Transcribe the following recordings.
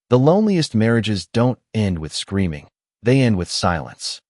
The loneliest marriages don't end with screaming. They end with silence.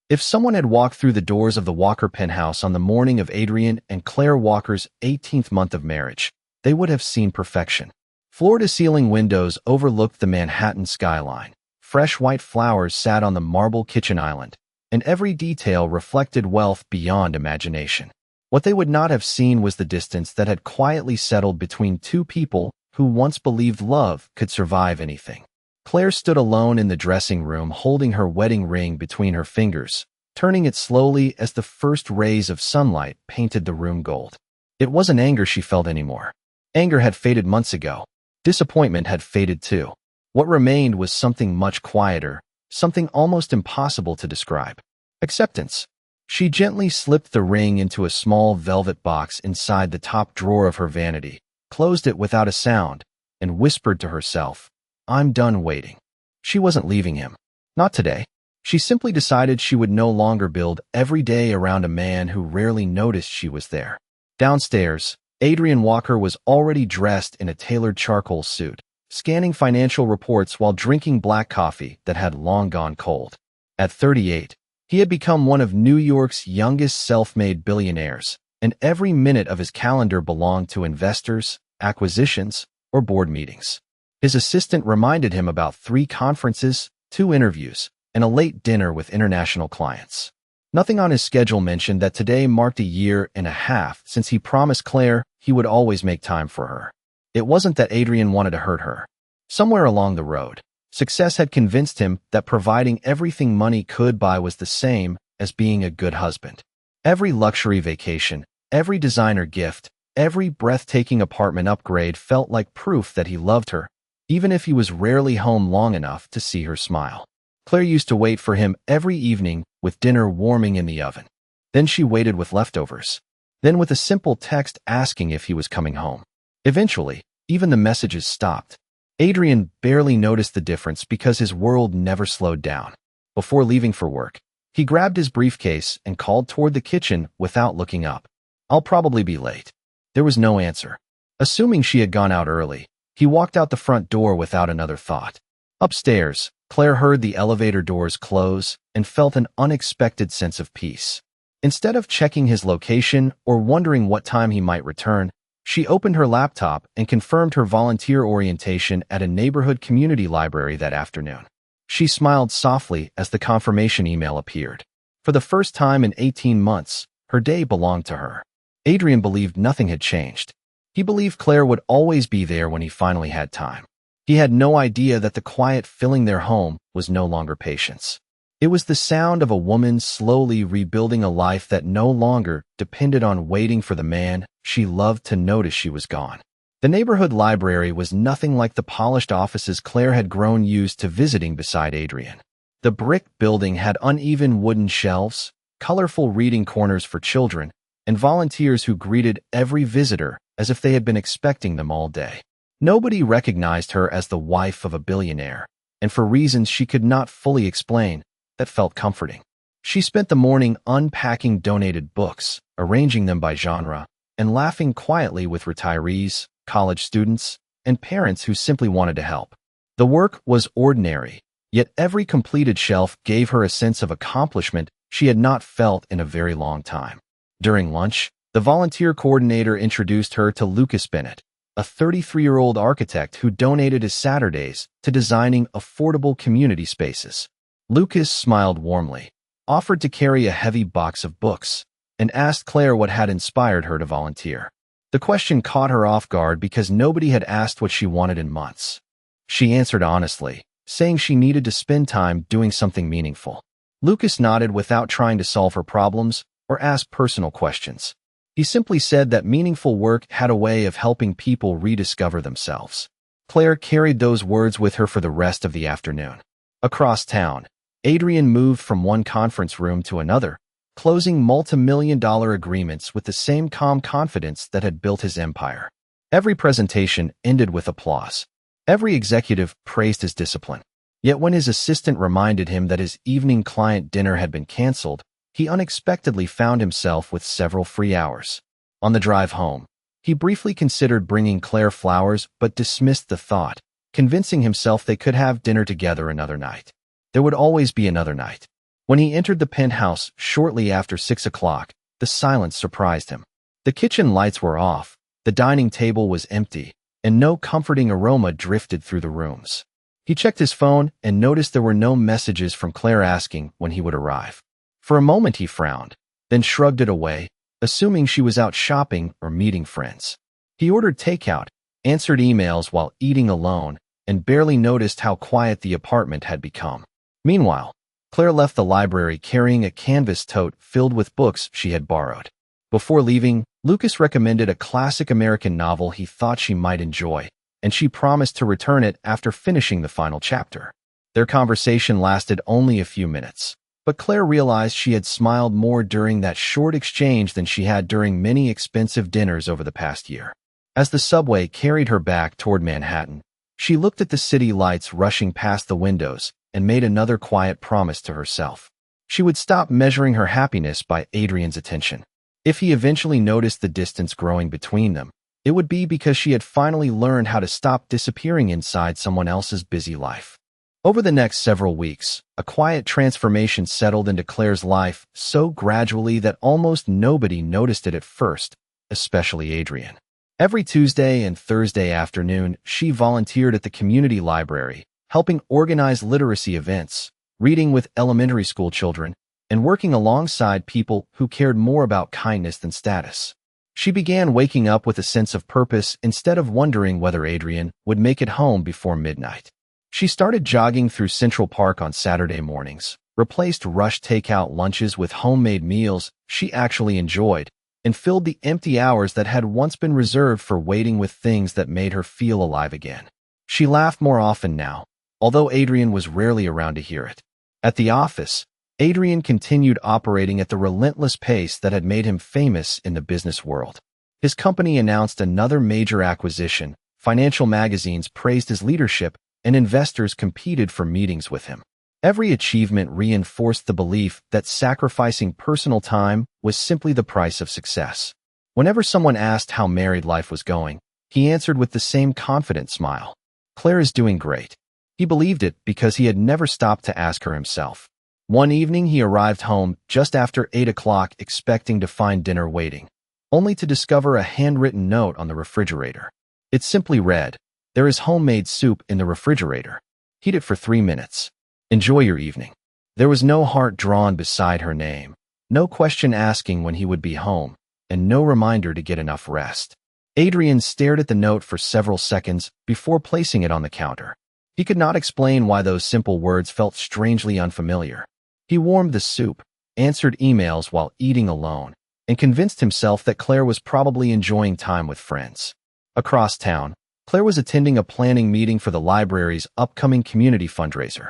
If someone had walked through the doors of the Walker penthouse on the morning of Adrian and Claire Walker's 18th month of marriage, they would have seen perfection. Floor-to-ceiling windows overlooked the Manhattan skyline. Fresh white flowers sat on the marble kitchen island, and every detail reflected wealth beyond imagination. What they would not have seen was the distance that had quietly settled between two people who once believed love could survive anything. Claire stood alone in the dressing room, holding her wedding ring between her fingers, turning it slowly as the first rays of sunlight painted the room gold. It wasn't anger she felt anymore. Anger had faded months ago. Disappointment had faded too. What remained was something much quieter, something almost impossible to describe. Acceptance. She gently slipped the ring into a small velvet box inside the top drawer of her vanity, closed it without a sound, and whispered to herself, "I'm done waiting." She wasn't leaving him. Not today. She simply decided she would no longer build every day around a man who rarely noticed she was there. Downstairs, Adrian Walker was already dressed in a tailored charcoal suit, scanning financial reports while drinking black coffee that had long gone cold. At 38, he had become one of New York's youngest self-made billionaires, and every minute of his calendar belonged to investors, acquisitions, or board meetings. His assistant reminded him about 3 conferences, 2 interviews, and a late dinner with international clients. Nothing on his schedule mentioned that today marked a year and a half since he promised Claire he would always make time for her. It wasn't that Adrian wanted to hurt her. Somewhere along the road, success had convinced him that providing everything money could buy was the same as being a good husband. Every luxury vacation, every designer gift, every breathtaking apartment upgrade felt like proof that he loved her, even if he was rarely home long enough to see her smile. Claire used to wait for him every evening with dinner warming in the oven. Then she waited with leftovers. Then with a simple text asking if he was coming home. Eventually, even the messages stopped. Adrian barely noticed the difference because his world never slowed down. Before leaving for work, he grabbed his briefcase and called toward the kitchen without looking up. "I'll probably be late." There was no answer. Assuming she had gone out early, he walked out the front door without another thought. Upstairs, Claire heard the elevator doors close and felt an unexpected sense of peace. Instead of checking his location or wondering what time he might return, she opened her laptop and confirmed her volunteer orientation at a neighborhood community library that afternoon. She smiled softly as the confirmation email appeared. For the first time in 18 months, her day belonged to her. Adrian believed nothing had changed. He believed Claire would always be there when he finally had time. He had no idea that the quiet filling their home was no longer patience. It was the sound of a woman slowly rebuilding a life that no longer depended on waiting for the man she loved to notice she was gone. The neighborhood library was nothing like the polished offices Claire had grown used to visiting beside Adrian. The brick building had uneven wooden shelves, colorful reading corners for children, and volunteers who greeted every visitor as if they had been expecting them all day. Nobody recognized her as the wife of a billionaire, and for reasons she could not fully explain, that felt comforting. She spent the morning unpacking donated books, arranging them by genre, and laughing quietly with retirees, college students, and parents who simply wanted to help. The work was ordinary, yet every completed shelf gave her a sense of accomplishment she had not felt in a very long time. During lunch, the volunteer coordinator introduced her to Lucas Bennett, a 33-year-old architect who donated his Saturdays to designing affordable community spaces. Lucas smiled warmly, offered to carry a heavy box of books, and asked Claire what had inspired her to volunteer. The question caught her off guard because nobody had asked what she wanted in months. She answered honestly, saying she needed to spend time doing something meaningful. Lucas nodded without trying to solve her problems or ask personal questions. He simply said that meaningful work had a way of helping people rediscover themselves. Claire carried those words with her for the rest of the afternoon. Across town, Adrian moved from one conference room to another, closing multi-million-dollar agreements with the same calm confidence that had built his empire. Every presentation ended with applause. Every executive praised his discipline. Yet when his assistant reminded him that his evening client dinner had been canceled, he unexpectedly found himself with several free hours. On the drive home, he briefly considered bringing Claire flowers but dismissed the thought, convincing himself they could have dinner together another night. There would always be another night. When he entered the penthouse shortly after 6 o'clock, the silence surprised him. The kitchen lights were off, the dining table was empty, and no comforting aroma drifted through the rooms. He checked his phone and noticed there were no messages from Claire asking when he would arrive. For a moment he frowned, then shrugged it away, assuming she was out shopping or meeting friends. He ordered takeout, answered emails while eating alone, and barely noticed how quiet the apartment had become. Meanwhile, Claire left the library carrying a canvas tote filled with books she had borrowed. Before leaving, Lucas recommended a classic American novel he thought she might enjoy, and she promised to return it after finishing the final chapter. Their conversation lasted only a few minutes, but Claire realized she had smiled more during that short exchange than she had during many expensive dinners over the past year. As the subway carried her back toward Manhattan, she looked at the city lights rushing past the windows and made another quiet promise to herself. She would stop measuring her happiness by Adrian's attention. If he eventually noticed the distance growing between them, it would be because she had finally learned how to stop disappearing inside someone else's busy life. Over the next several weeks, a quiet transformation settled into Claire's life so gradually that almost nobody noticed it at first, especially Adrian. Every Tuesday and Thursday afternoon, she volunteered at the community library, helping organize literacy events, reading with elementary school children, and working alongside people who cared more about kindness than status. She began waking up with a sense of purpose instead of wondering whether Adrian would make it home before midnight. She started jogging through Central Park on Saturday mornings, replaced rushed takeout lunches with homemade meals she actually enjoyed, and filled the empty hours that had once been reserved for waiting with things that made her feel alive again. She laughed more often now, although Adrian was rarely around to hear it. At the office, Adrian continued operating at the relentless pace that had made him famous in the business world. His company announced another major acquisition, financial magazines praised his leadership, and investors competed for meetings with him. Every achievement reinforced the belief that sacrificing personal time was simply the price of success. Whenever someone asked how married life was going, he answered with the same confident smile. Claire is doing great. He believed it because he had never stopped to ask her himself. One evening he arrived home just after 8 o'clock expecting to find dinner waiting, only to discover a handwritten note on the refrigerator. It simply read, "There is homemade soup in the refrigerator. Heat it for 3 minutes. Enjoy your evening." There was no heart drawn beside her name, no question asking when he would be home, and no reminder to get enough rest. Adrian stared at the note for several seconds before placing it on the counter. He could not explain why those simple words felt strangely unfamiliar. He warmed the soup, answered emails while eating alone, and convinced himself that Claire was probably enjoying time with friends. Across town, Claire was attending a planning meeting for the library's upcoming community fundraiser.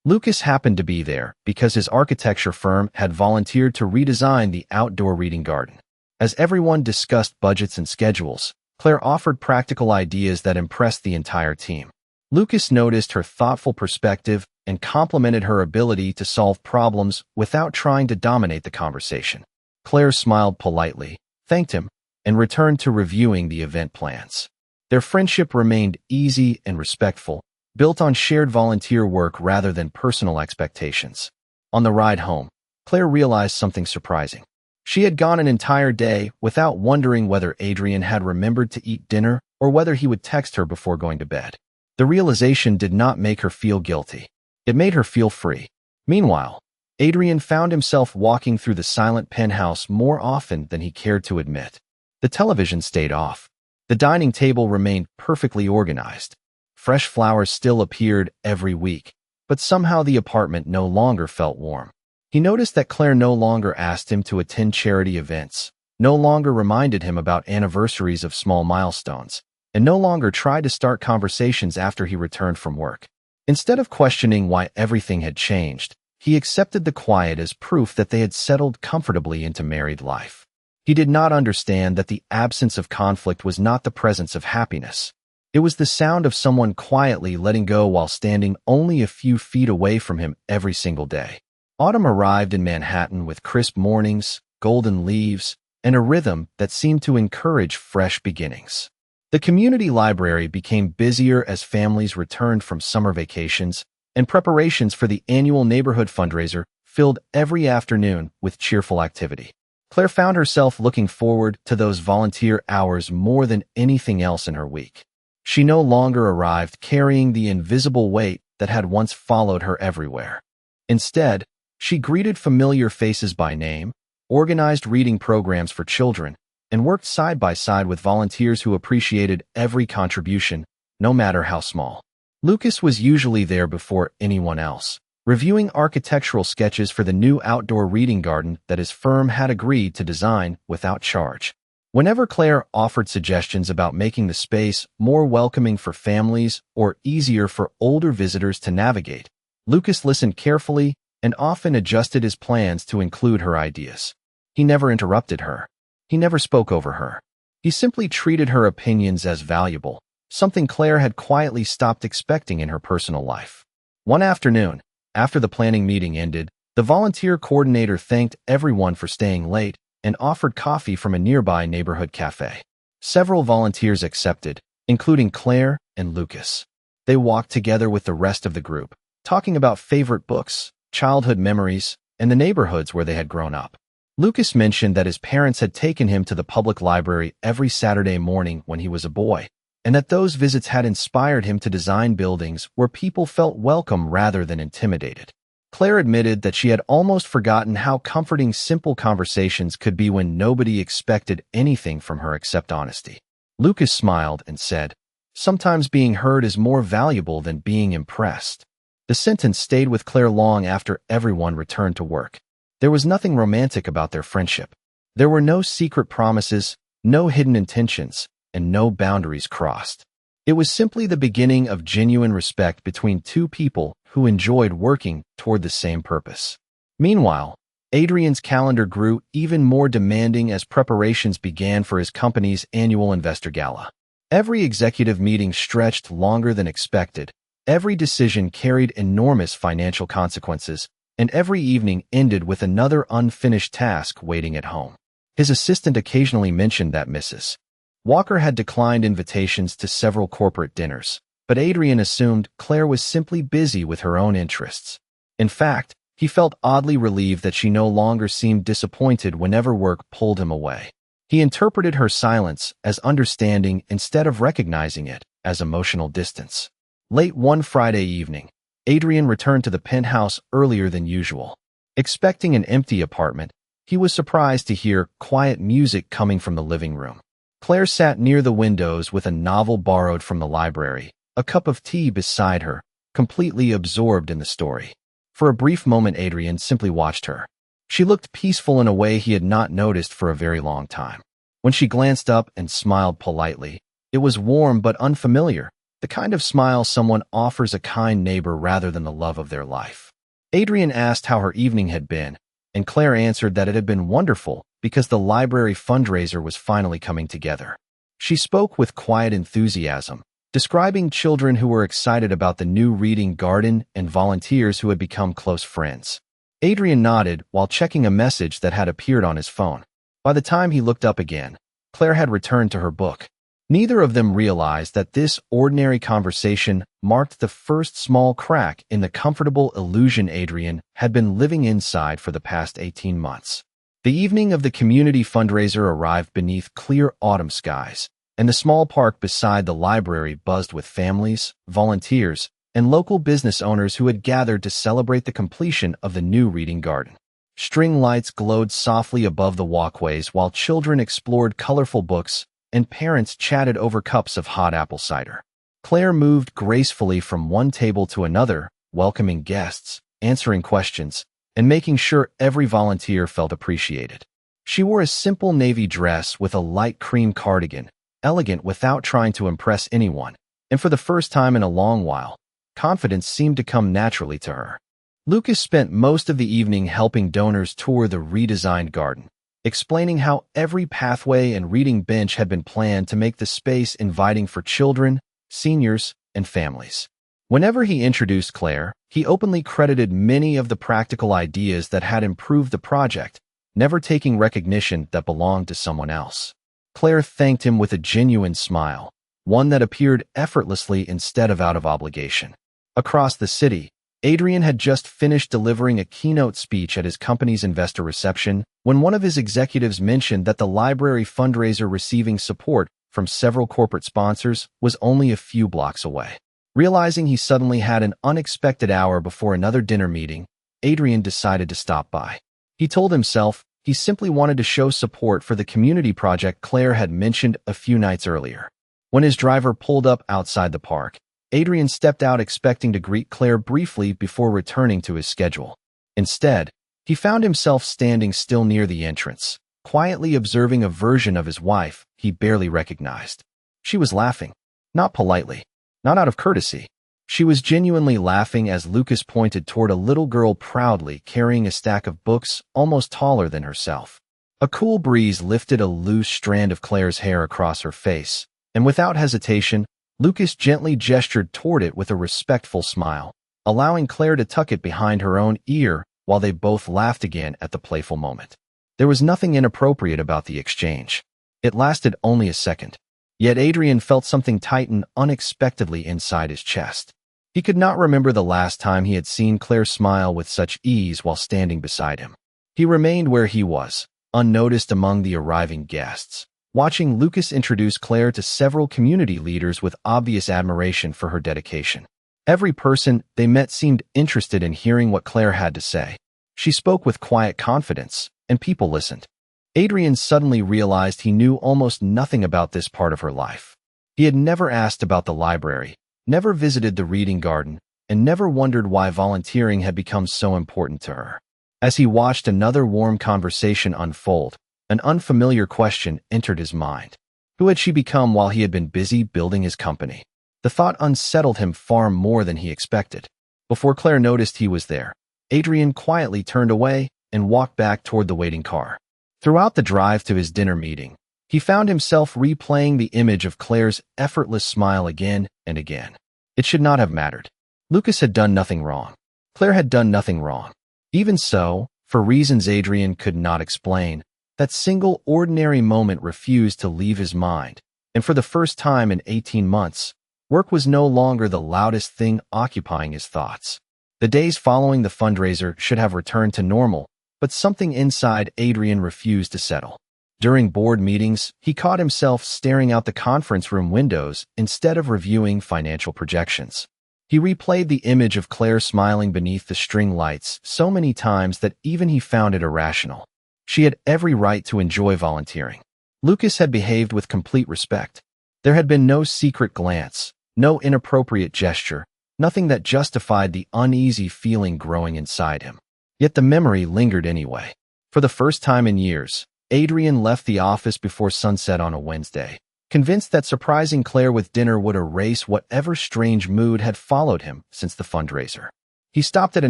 Lucas happened to be there because his architecture firm had volunteered to redesign the outdoor reading garden. As everyone discussed budgets and schedules, Claire offered practical ideas that impressed the entire team. Lucas noticed her thoughtful perspective and complimented her ability to solve problems without trying to dominate the conversation. Claire smiled politely, thanked him, and returned to reviewing the event plans. Their friendship remained easy and respectful, built on shared volunteer work rather than personal expectations. On the ride home, Claire realized something surprising. She had gone an entire day without wondering whether Adrian had remembered to eat dinner or whether he would text her before going to bed. The realization did not make her feel guilty. It made her feel free. Meanwhile, Adrian found himself walking through the silent penthouse more often than he cared to admit. The television stayed off. The dining table remained perfectly organized. Fresh flowers still appeared every week, but somehow the apartment no longer felt warm. He noticed that Claire no longer asked him to attend charity events, no longer reminded him about anniversaries of small milestones, and no longer tried to start conversations after he returned from work. Instead of questioning why everything had changed, he accepted the quiet as proof that they had settled comfortably into married life. He did not understand that the absence of conflict was not the presence of happiness. It was the sound of someone quietly letting go while standing only a few feet away from him every single day. Autumn arrived in Manhattan with crisp mornings, golden leaves, and a rhythm that seemed to encourage fresh beginnings. The community library became busier as families returned from summer vacations, and preparations for the annual neighborhood fundraiser filled every afternoon with cheerful activity. Claire found herself looking forward to those volunteer hours more than anything else in her week. She no longer arrived carrying the invisible weight that had once followed her everywhere. Instead, she greeted familiar faces by name, organized reading programs for children, and worked side by side with volunteers who appreciated every contribution, no matter how small. Lucas was usually there before anyone else, reviewing architectural sketches for the new outdoor reading garden that his firm had agreed to design without charge. Whenever Claire offered suggestions about making the space more welcoming for families or easier for older visitors to navigate, Lucas listened carefully and often adjusted his plans to include her ideas. He never interrupted her. He never spoke over her. He simply treated her opinions as valuable, something Claire had quietly stopped expecting in her personal life. One afternoon, after the planning meeting ended, the volunteer coordinator thanked everyone for staying late and offered coffee from a nearby neighborhood cafe. Several volunteers accepted, including Claire and Lucas. They walked together with the rest of the group, talking about favorite books, childhood memories, and the neighborhoods where they had grown up. Lucas mentioned that his parents had taken him to the public library every Saturday morning when he was a boy, and that those visits had inspired him to design buildings where people felt welcome rather than intimidated. Claire admitted that she had almost forgotten how comforting simple conversations could be when nobody expected anything from her except honesty. Lucas smiled and said, "Sometimes being heard is more valuable than being impressed." The sentence stayed with Claire long after everyone returned to work. There was nothing romantic about their friendship. There were no secret promises, no hidden intentions, and no boundaries crossed. It was simply the beginning of genuine respect between two people who enjoyed working toward the same purpose. Meanwhile, Adrian's calendar grew even more demanding as preparations began for his company's annual investor gala. Every executive meeting stretched longer than expected, every decision carried enormous financial consequences, and every evening ended with another unfinished task waiting at home. His assistant occasionally mentioned that Mrs. Walker had declined invitations to several corporate dinners, but Adrian assumed Claire was simply busy with her own interests. In fact, he felt oddly relieved that she no longer seemed disappointed whenever work pulled him away. He interpreted her silence as understanding instead of recognizing it as emotional distance. Late one Friday evening, Adrian returned to the penthouse earlier than usual. Expecting an empty apartment, he was surprised to hear quiet music coming from the living room. Claire sat near the windows with a novel borrowed from the library, a cup of tea beside her, completely absorbed in the story. For a brief moment, Adrian simply watched her. She looked peaceful in a way he had not noticed for a very long time. When she glanced up and smiled politely, it was warm but unfamiliar, the kind of smile someone offers a kind neighbor rather than the love of their life. Adrian asked how her evening had been, and Claire answered that it had been wonderful because the library fundraiser was finally coming together. She spoke with quiet enthusiasm, describing children who were excited about the new reading garden and volunteers who had become close friends. Adrian nodded while checking a message that had appeared on his phone. By the time he looked up again, Claire had returned to her book. Neither of them realized that this ordinary conversation marked the first small crack in the comfortable illusion Adrian had been living inside for the past 18 months. The evening of the community fundraiser arrived beneath clear autumn skies, and the small park beside the library buzzed with families, volunteers, and local business owners who had gathered to celebrate the completion of the new reading garden. String lights glowed softly above the walkways while children explored colorful books and parents chatted over cups of hot apple cider. Claire moved gracefully from one table to another, welcoming guests, answering questions, and making sure every volunteer felt appreciated. She wore a simple navy dress with a light cream cardigan, elegant without trying to impress anyone, and for the first time in a long while, confidence seemed to come naturally to her. Lucas spent most of the evening helping donors tour the redesigned garden, explaining how every pathway and reading bench had been planned to make the space inviting for children, seniors, and families. Whenever he introduced Claire, he openly credited many of the practical ideas that had improved the project, never taking recognition that belonged to someone else. Claire thanked him with a genuine smile, one that appeared effortlessly instead of out of obligation. Across the city, Adrian had just finished delivering a keynote speech at his company's investor reception when one of his executives mentioned that the library fundraiser receiving support from several corporate sponsors was only a few blocks away. Realizing he suddenly had an unexpected hour before another dinner meeting, Adrian decided to stop by. He told himself he simply wanted to show support for the community project Claire had mentioned a few nights earlier. When his driver pulled up outside the park, Adrian stepped out expecting to greet Claire briefly before returning to his schedule. Instead, he found himself standing still near the entrance, quietly observing a version of his wife he barely recognized. She was laughing, not politely, not out of courtesy. She was genuinely laughing as Lucas pointed toward a little girl proudly carrying a stack of books almost taller than herself. A cool breeze lifted a loose strand of Claire's hair across her face, and without hesitation, Lucas gently gestured toward it with a respectful smile, allowing Claire to tuck it behind her own ear while they both laughed again at the playful moment. There was nothing inappropriate about the exchange. It lasted only a second. Yet Adrian felt something tighten unexpectedly inside his chest. He could not remember the last time he had seen Claire smile with such ease while standing beside him. He remained where he was, unnoticed among the arriving guests, watching Lucas introduce Claire to several community leaders with obvious admiration for her dedication. Every person they met seemed interested in hearing what Claire had to say. She spoke with quiet confidence, and people listened. Adrian suddenly realized he knew almost nothing about this part of her life. He had never asked about the library, never visited the reading garden, and never wondered why volunteering had become so important to her. As he watched another warm conversation unfold, an unfamiliar question entered his mind. Who had she become while he had been busy building his company? The thought unsettled him far more than he expected. Before Claire noticed he was there, Adrian quietly turned away and walked back toward the waiting car. Throughout the drive to his dinner meeting, he found himself replaying the image of Claire's effortless smile again and again. It should not have mattered. Lucas had done nothing wrong. Claire had done nothing wrong. Even so, for reasons Adrian could not explain, that single ordinary moment refused to leave his mind, and for the first time in 18 months, work was no longer the loudest thing occupying his thoughts. The days following the fundraiser should have returned to normal, but something inside Adrian refused to settle. During board meetings, he caught himself staring out the conference room windows instead of reviewing financial projections. He replayed the image of Claire smiling beneath the string lights so many times that even he found it irrational. She had every right to enjoy volunteering. Lucas had behaved with complete respect. There had been no secret glance, no inappropriate gesture, nothing that justified the uneasy feeling growing inside him. Yet the memory lingered anyway. For the first time in years, Adrian left the office before sunset on a Wednesday, convinced that surprising Claire with dinner would erase whatever strange mood had followed him since the fundraiser. He stopped at a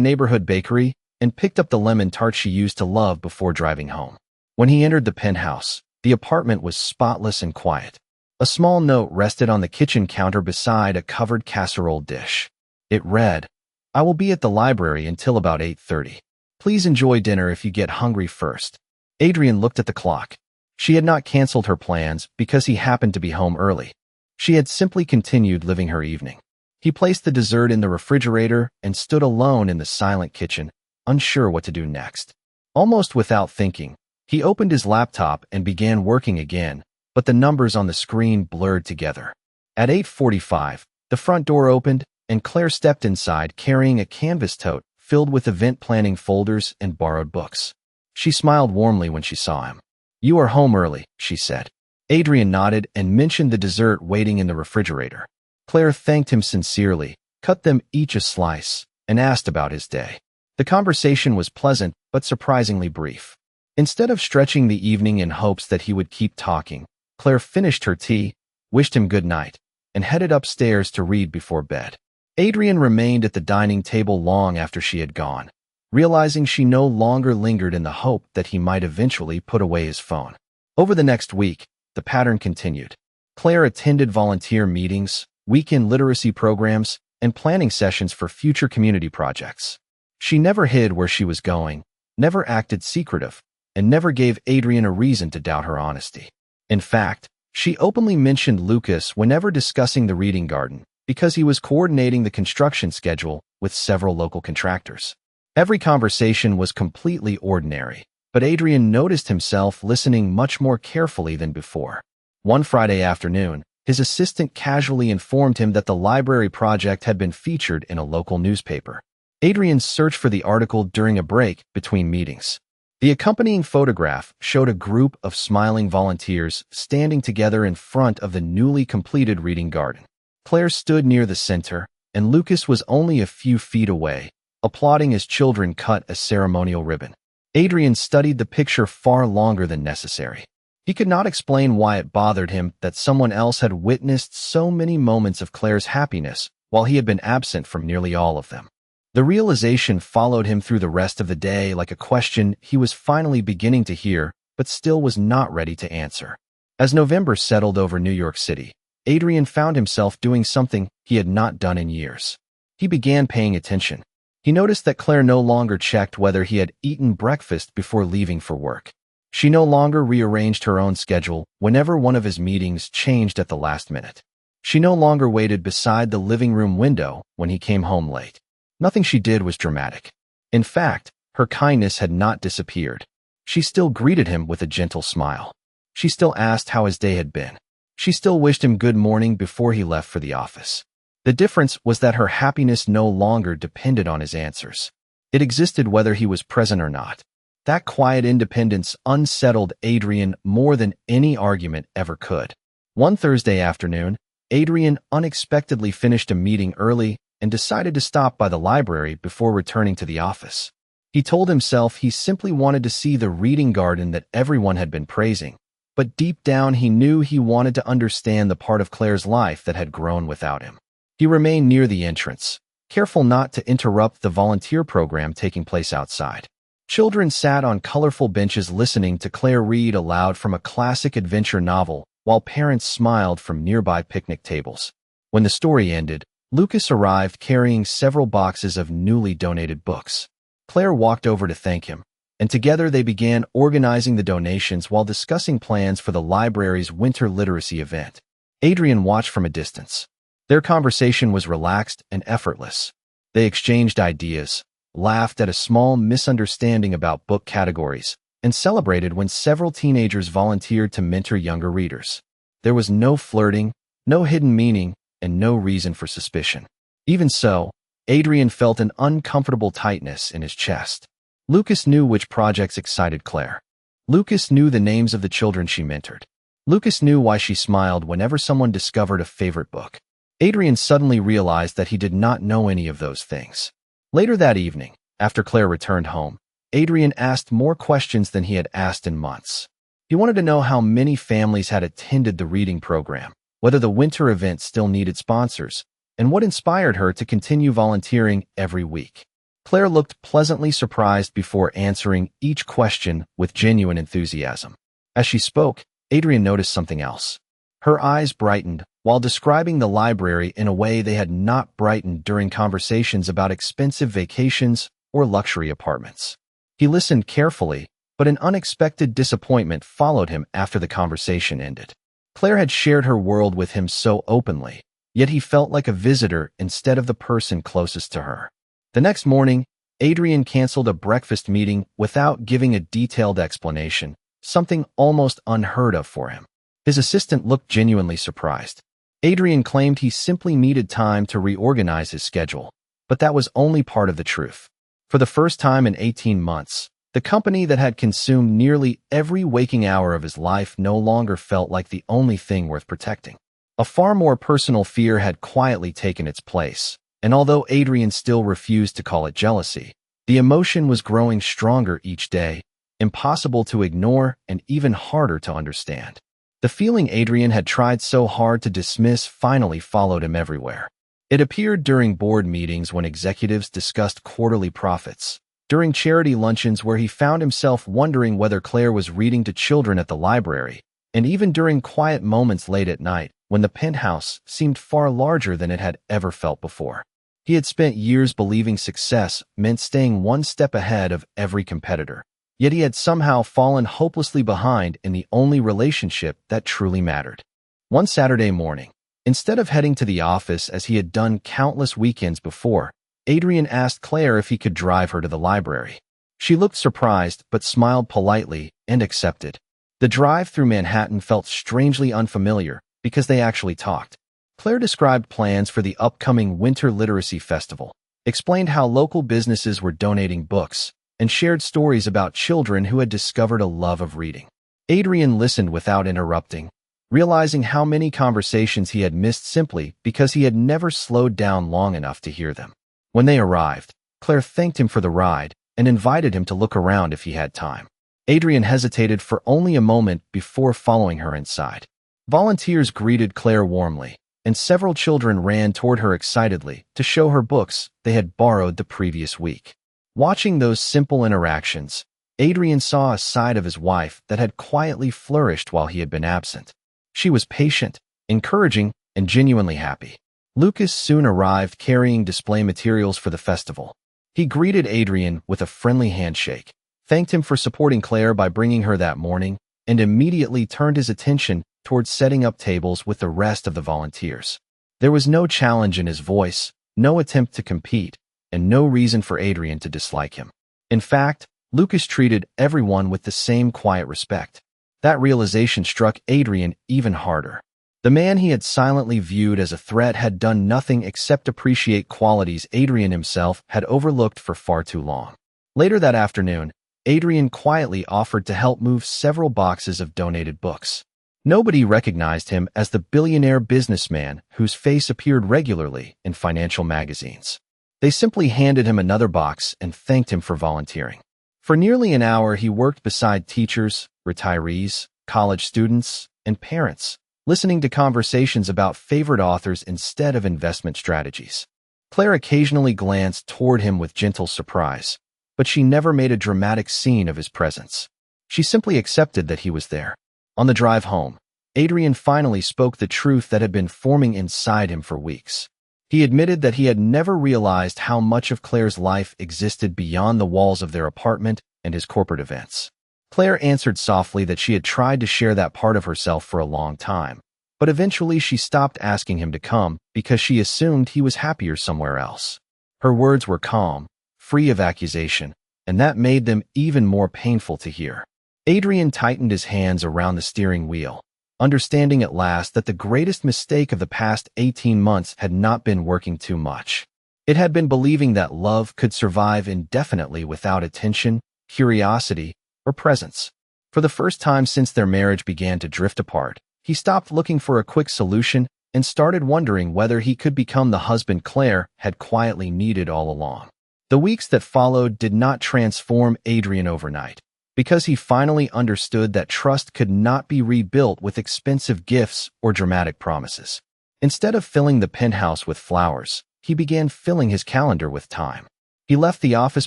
neighborhood bakery and picked up the lemon tart she used to love before driving home. When he entered the penthouse, the apartment was spotless and quiet. A small note rested on the kitchen counter beside a covered casserole dish. It read, "I will be at the library until about 8:30. Please enjoy dinner if you get hungry first." Adrian looked at the clock. She had not canceled her plans because he happened to be home early. She had simply continued living her evening. He placed the dessert in the refrigerator and stood alone in the silent kitchen, unsure what to do next. Almost without thinking, he opened his laptop and began working again, but the numbers on the screen blurred together. At 8:45, the front door opened, and Claire stepped inside carrying a canvas tote filled with event planning folders and borrowed books. She smiled warmly when she saw him. "You are home early," she said. Adrian nodded and mentioned the dessert waiting in the refrigerator. Claire thanked him sincerely, cut them each a slice, and asked about his day. The conversation was pleasant but surprisingly brief. Instead of stretching the evening in hopes that he would keep talking, Claire finished her tea, wished him good night, and headed upstairs to read before bed. Adrian remained at the dining table long after she had gone, realizing she no longer lingered in the hope that he might eventually put away his phone. Over the next week, the pattern continued. Claire attended volunteer meetings, weekend literacy programs, and planning sessions for future community projects. She never hid where she was going, never acted secretive, and never gave Adrian a reason to doubt her honesty. In fact, She openly mentioned Lucas whenever discussing the reading garden because he was coordinating the construction schedule with several local contractors. Every conversation was completely ordinary, but Adrian noticed himself listening much more carefully than before. One Friday afternoon, his assistant casually informed him that the library project had been featured in a local newspaper. Adrian searched for the article during a break between meetings. The accompanying photograph showed a group of smiling volunteers standing together in front of the newly completed reading garden. Claire stood near the center, and Lucas was only a few feet away, applauding as children cut a ceremonial ribbon. Adrian studied the picture far longer than necessary. He could not explain why it bothered him that someone else had witnessed so many moments of Claire's happiness while he had been absent from nearly all of them. The realization followed him through the rest of the day like a question he was finally beginning to hear but still was not ready to answer. As November settled over New York City, Adrian found himself doing something he had not done in years. He began paying attention. He noticed that Claire no longer checked whether he had eaten breakfast before leaving for work. She no longer rearranged her own schedule whenever one of his meetings changed at the last minute. She no longer waited beside the living room window when he came home late. Nothing she did was dramatic. In fact, her kindness had not disappeared. She still greeted him with a gentle smile. She still asked how his day had been. She still wished him good morning before he left for the office. The difference was that her happiness no longer depended on his answers. It existed whether he was present or not. That quiet independence unsettled Adrian more than any argument ever could. One Thursday afternoon, Adrian unexpectedly finished a meeting early and decided to stop by the library before returning to the office. He told himself he simply wanted to see the reading garden that everyone had been praising, but deep down he knew he wanted to understand the part of Claire's life that had grown without him. He remained near the entrance, careful not to interrupt the volunteer program taking place outside. Children sat on colorful benches listening to Claire read aloud from a classic adventure novel, while parents smiled from nearby picnic tables. When the story ended, Lucas arrived carrying several boxes of newly donated books. Claire walked over to thank him, and together they began organizing the donations while discussing plans for the library's winter literacy event. Adrian watched from a distance. Their conversation was relaxed and effortless. They exchanged ideas, laughed at a small misunderstanding about book categories, and celebrated when several teenagers volunteered to mentor younger readers. There was no flirting, no hidden meaning, and no reason for suspicion. Even so, Adrian felt an uncomfortable tightness in his chest. Lucas knew which projects excited Claire. Lucas knew the names of the children she mentored. Lucas knew why she smiled whenever someone discovered a favorite book. Adrian suddenly realized that he did not know any of those things. Later that evening, after Claire returned home, Adrian asked more questions than he had asked in months. He wanted to know how many families had attended the reading program, whether the winter event still needed sponsors, and what inspired her to continue volunteering every week. Claire looked pleasantly surprised before answering each question with genuine enthusiasm. As she spoke, Adrian noticed something else. Her eyes brightened while describing the library in a way they had not brightened during conversations about expensive vacations or luxury apartments. He listened carefully, but an unexpected disappointment followed him after the conversation ended. Claire had shared her world with him so openly, yet he felt like a visitor instead of the person closest to her. The next morning, Adrian canceled a breakfast meeting without giving a detailed explanation, something almost unheard of for him. His assistant looked genuinely surprised. Adrian claimed he simply needed time to reorganize his schedule, but that was only part of the truth. For the first time in 18 months, the company that had consumed nearly every waking hour of his life no longer felt like the only thing worth protecting. A far more personal fear had quietly taken its place, and although Adrian still refused to call it jealousy, the emotion was growing stronger each day, impossible to ignore and even harder to understand. The feeling Adrian had tried so hard to dismiss finally followed him everywhere. It appeared during board meetings when executives discussed quarterly profits, during charity luncheons where he found himself wondering whether Claire was reading to children at the library, and even during quiet moments late at night when the penthouse seemed far larger than it had ever felt before. He had spent years believing success meant staying one step ahead of every competitor, yet he had somehow fallen hopelessly behind in the only relationship that truly mattered. One Saturday morning, instead of heading to the office as he had done countless weekends before, Adrian asked Claire if he could drive her to the library. She looked surprised but smiled politely and accepted. The drive through Manhattan felt strangely unfamiliar because they actually talked. Claire described plans for the upcoming Winter Literacy Festival, explained how local businesses were donating books, and shared stories about children who had discovered a love of reading. Adrian listened without interrupting, realizing how many conversations he had missed simply because he had never slowed down long enough to hear them. When they arrived, Claire thanked him for the ride and invited him to look around if he had time. Adrian hesitated for only a moment before following her inside. Volunteers greeted Claire warmly, and several children ran toward her excitedly to show her books they had borrowed the previous week. Watching those simple interactions, Adrian saw a side of his wife that had quietly flourished while he had been absent. She was patient, encouraging, and genuinely happy. Lucas soon arrived carrying display materials for the festival. He greeted Adrian with a friendly handshake, thanked him for supporting Claire by bringing her that morning, and immediately turned his attention towards setting up tables with the rest of the volunteers. There was no challenge in his voice, no attempt to compete, and no reason for Adrian to dislike him. In fact, Lucas treated everyone with the same quiet respect. That realization struck Adrian even harder. The man he had silently viewed as a threat had done nothing except appreciate qualities Adrian himself had overlooked for far too long. Later that afternoon, Adrian quietly offered to help move several boxes of donated books. Nobody recognized him as the billionaire businessman whose face appeared regularly in financial magazines. They simply handed him another box and thanked him for volunteering. For nearly an hour, he worked beside teachers, retirees, college students, and parents, listening to conversations about favorite authors instead of investment strategies. Claire occasionally glanced toward him with gentle surprise, but she never made a dramatic scene of his presence. She simply accepted that he was there. On the drive home, Adrian finally spoke the truth that had been forming inside him for weeks. He admitted that he had never realized how much of Claire's life existed beyond the walls of their apartment and his corporate events. Claire answered softly that she had tried to share that part of herself for a long time, but eventually she stopped asking him to come because she assumed he was happier somewhere else. Her words were calm, free of accusation, and that made them even more painful to hear. Adrian tightened his hands around the steering wheel, understanding at last that the greatest mistake of the past 18 months had not been working too much. It had been believing that love could survive indefinitely without attention, curiosity, or presence. For the first time since their marriage began to drift apart, he stopped looking for a quick solution and started wondering whether he could become the husband Claire had quietly needed all along. The weeks that followed did not transform Adrian overnight, because he finally understood that trust could not be rebuilt with expensive gifts or dramatic promises. Instead of filling the penthouse with flowers, he began filling his calendar with time. He left the office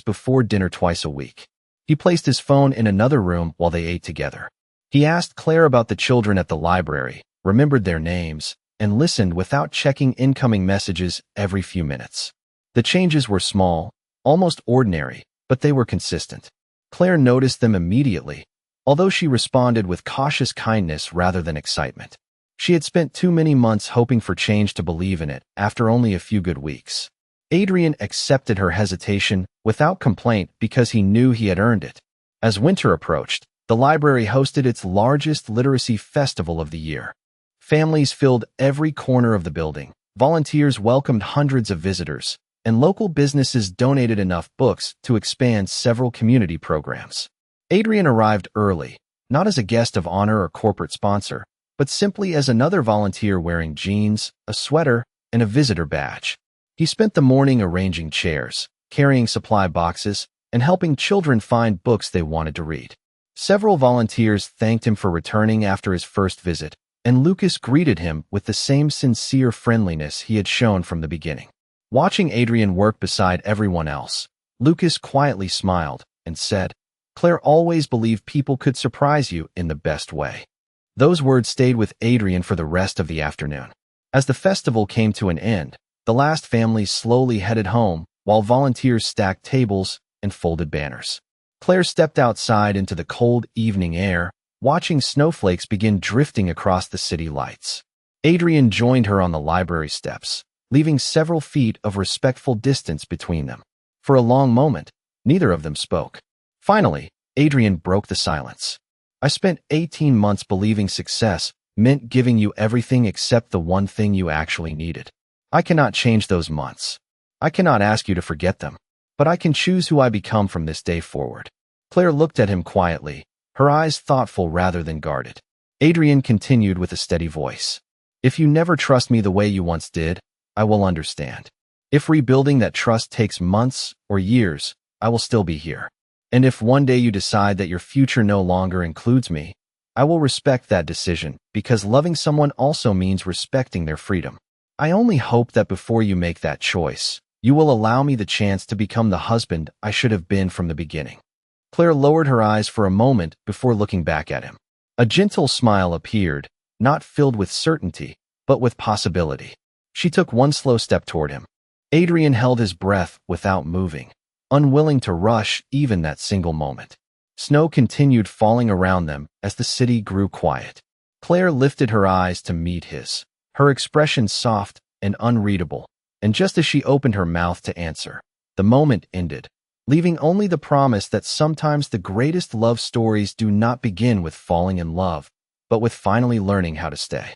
before dinner twice a week. He placed his phone in another room while they ate together. He asked Claire about the children at the library, remembered their names, and listened without checking incoming messages every few minutes. The changes were small, almost ordinary, but they were consistent. Claire noticed them immediately, although she responded with cautious kindness rather than excitement. She had spent too many months hoping for change to believe in it after only a few good weeks. Adrian accepted her hesitation without complaint because he knew he had earned it. As winter approached, the library hosted its largest literacy festival of the year. Families filled every corner of the building, volunteers welcomed hundreds of visitors, and local businesses donated enough books to expand several community programs. Adrian arrived early, not as a guest of honor or corporate sponsor, but simply as another volunteer wearing jeans, a sweater, and a visitor badge. He spent the morning arranging chairs, carrying supply boxes, and helping children find books they wanted to read. Several volunteers thanked him for returning after his first visit, and Lucas greeted him with the same sincere friendliness he had shown from the beginning. Watching Adrian work beside everyone else, Lucas quietly smiled and said, "Claire always believed people could surprise you in the best way." Those words stayed with Adrian for the rest of the afternoon. As the festival came to an end, the last families slowly headed home while volunteers stacked tables and folded banners. Claire stepped outside into the cold evening air, watching snowflakes begin drifting across the city lights. Adrian joined her on the library steps, leaving several feet of respectful distance between them. For a long moment, neither of them spoke. Finally, Adrian broke the silence. I spent 18 months believing success meant giving you everything except the one thing you actually needed. I cannot change those months. I cannot ask you to forget them, but I can choose who I become from this day forward. Claire looked at him quietly, her eyes thoughtful rather than guarded. Adrian continued with a steady voice. If you never trust me the way you once did, I will understand. If rebuilding that trust takes months or years, I will still be here. And if one day you decide that your future no longer includes me, I will respect that decision, because loving someone also means respecting their freedom. I only hope that before you make that choice, you will allow me the chance to become the husband I should have been from the beginning. Claire lowered her eyes for a moment before looking back at him. A gentle smile appeared, not filled with certainty, but with possibility. She took one slow step toward him. Adrian held his breath without moving, unwilling to rush even that single moment. Snow continued falling around them as the city grew quiet. Claire lifted her eyes to meet his, her expression soft and unreadable, and just as she opened her mouth to answer, the moment ended, leaving only the promise that sometimes the greatest love stories do not begin with falling in love, but with finally learning how to stay.